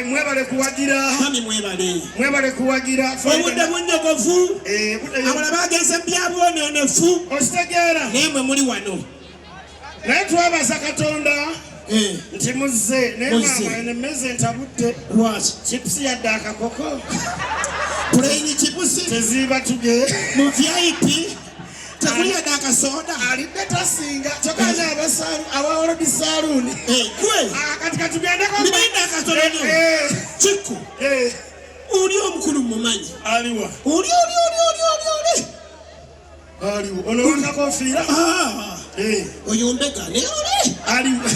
Mwebale kuwagira kami mwebale kuwagira obudde bunyogovu abala bagenze byabone nefu ositegeera nemwe muli wano naye twabaza Katonda nti muzze nemama enemeze ntabudde lwaki chips yadde akakoko plain chips teziba tuge mu VIP takulia daka soda alidde tasinga tokana abasalu awawolo bisaluni kwe katika tugenda kwa mbinda katono Chiko uli omukulu mumanyi aliwa uli aliwa ono wanga kofira oyombeka ne aliwa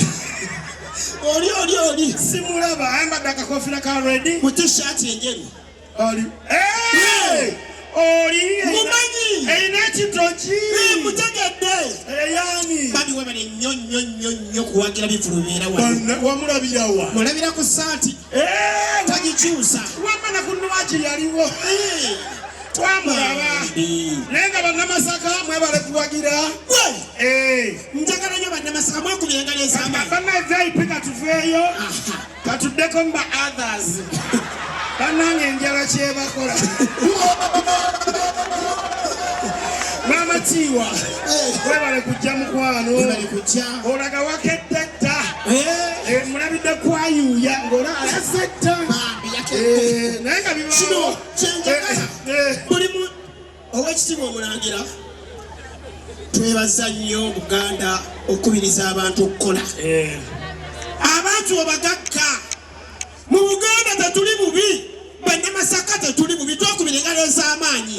oli simulaba amba daka kofira ka ready mu t-shirt yenyewe aliwa Ori mumanyi einati tochi mutegedde yani babi webale nyonyo kuwagira bivulubera wa mulabira wa mulabira ku saati tagikyusa wamana kunwachi yaliwo twamulaba nenga bana Masaka mwebale kuwagira njagala nyo bana Masaka mwakubyenga nesamba bana VIP katufeyo katudeko mba others banange njala kyebakola mama tiwa webale kujja mukwano webale kujja olaga wakedda mulabidde kwayuya ngola alasetta naye nga bibawo mulimu owekitiibwa Omulangira twebaza nnyo Buganda okubiriza abantu okukola abantu obagagga mu Buganda tetuli bubi bane Masaka tetuli bubi twakubirenga ez'amaanyi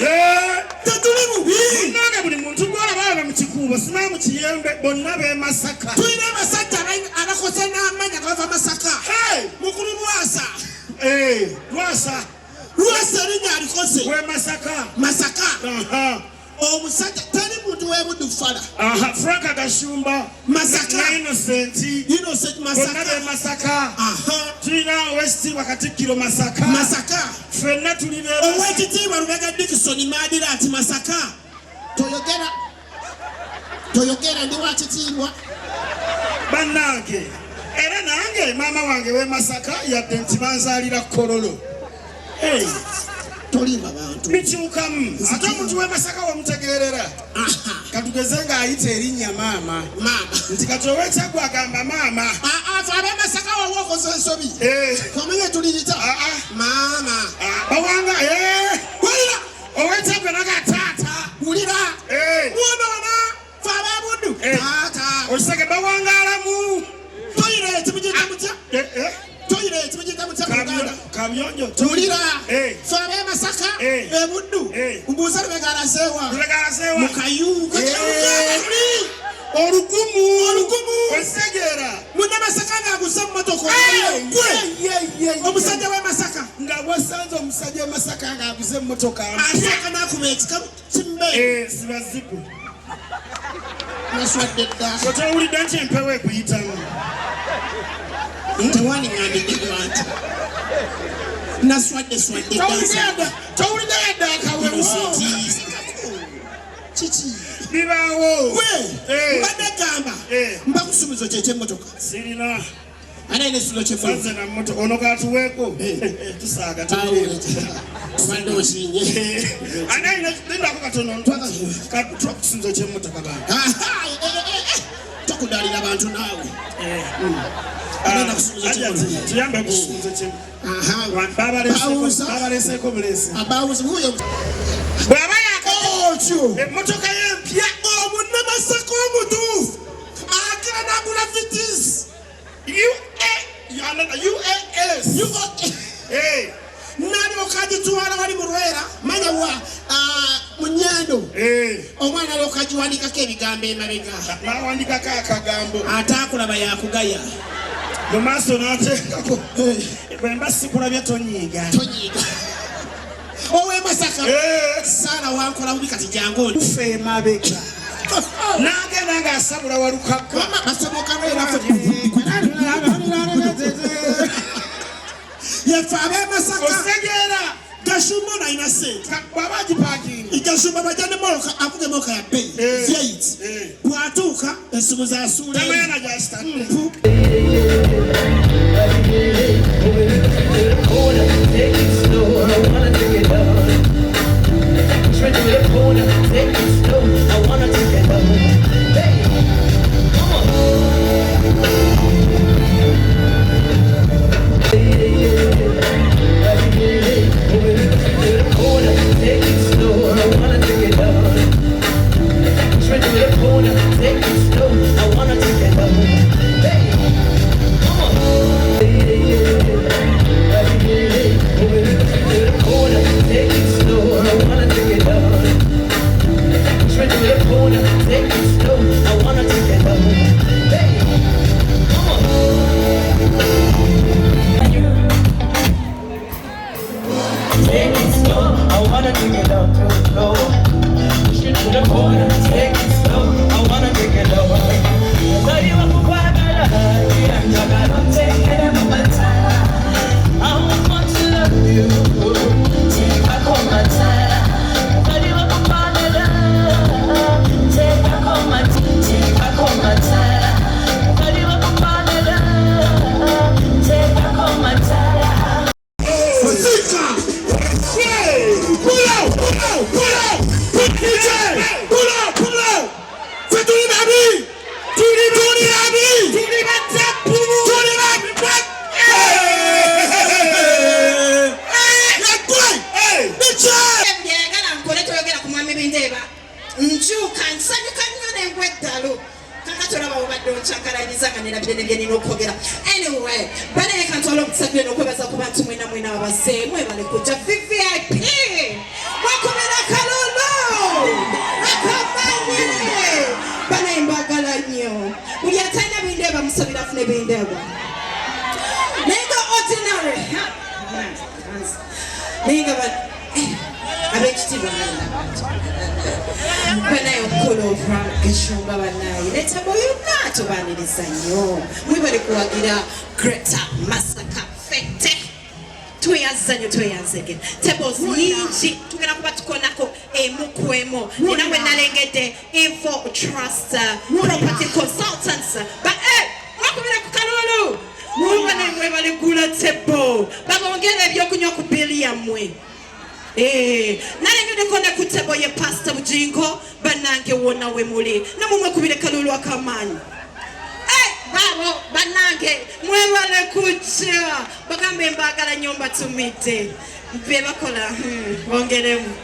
tetuli bubi nange buli muntu gwola baba mu kikuubo sima mu kiyembe bonna be Masaka tulina abasajja abakoze n'amaanyi agava Masaka mukulu Lwasa linnya alikose we Masaka omusajja tali muntu webudufala Frank Agashumba Masaka Innocent Masaka tulina West Wakatikiro Masaka fenna tulina owekitiibwa Lubega Dickson Madira ati Masaka toyogera ndi wakitiibwa bannange era nange mama wange we Masaka yadde nti banzaalira Kololo tolimba bantu michukamu ate omuntu we Masaka wamutegeerera katugezenga ayita erinnya mama nti katowechagwa agamba mama abe Masaka wawokoze ensobi komenya tuliyita mama bawanga wulira owechagwa naga tata wulira wonona faba bundu tata osage bawanga alamu toyire timujita mutya toyire timujita mutya Kamyonjo tulira fabe Masaka ebuddu mbuza Lubegarasewa mukayuka olugumu osegera muna Masaka ngagusa mmotoka omusajja we Masaka nga wasanze omusajja we Masaka ngagusa mmotoka asaka nakubeeka kimbe sibazibu naswadde dda kotawulidde nti empewo ekuyitamu ntewani ngandi digwanti naswadde tawulida yadda akawewo kiki bibawo mbadde gamba mbakusuubizo kyekyemotoka sirina anaine sulo kyefanze na moto ono katuweko tusaaga tubadde osinye anaine linda ko katono ntwaga katukusuubizo kyemotoka bana tokudalira abantu naawe ana kusuubizo kyemotoka tuyambe kusuubizo kyemotoka baba leseko bulesi abawuzi huyo baba yakakyo emotoka yempya omunna Masaka omutuufu nawandikako ebigambo emabega nawandikako akagambo ate akulaba yakugaya mu maaso n'ateekako bwe mba sikulabye tonyiiga owe Masaka Sara wankola bubi kati jangu tufe emabega n'agenda ng'asabula walukakka yefe abe Masaka osegeera gashumba na ina sente babaji parking igashumba bajane moka avuge moka ya pay fight kwatuka ensumu za sura tamana ja stand Anyway, bana yakantolo kutsabye nokwebeza kubantu mwina abasemwe bale kuja VIP. Wakomera kalolo. Akamanye. Bana imbagala nyo. Muyatanya bindeba musabira fune bindeba. Nenga ordinary. Nenga ba abekitiba bana yokolo fra gishumba banayi leta boyo nato baniriza nyo mwibale kuwagira Greater Masaka Fete tuyazenge tables nyingi tugenda kuba tukonako emukwemo ninawe nalengede info trust property consultants ba wakubira ku kalulu mwibale gula table bagongera ebyokunywa ku bili yamwe nalengede kona kutebo ye Pastor Mujingo banange wona we muli namumwe kubire kalulu akamanyi babo banange mwebale kucha bagambe mbagala nyomba tumite mpe bakola bongeremu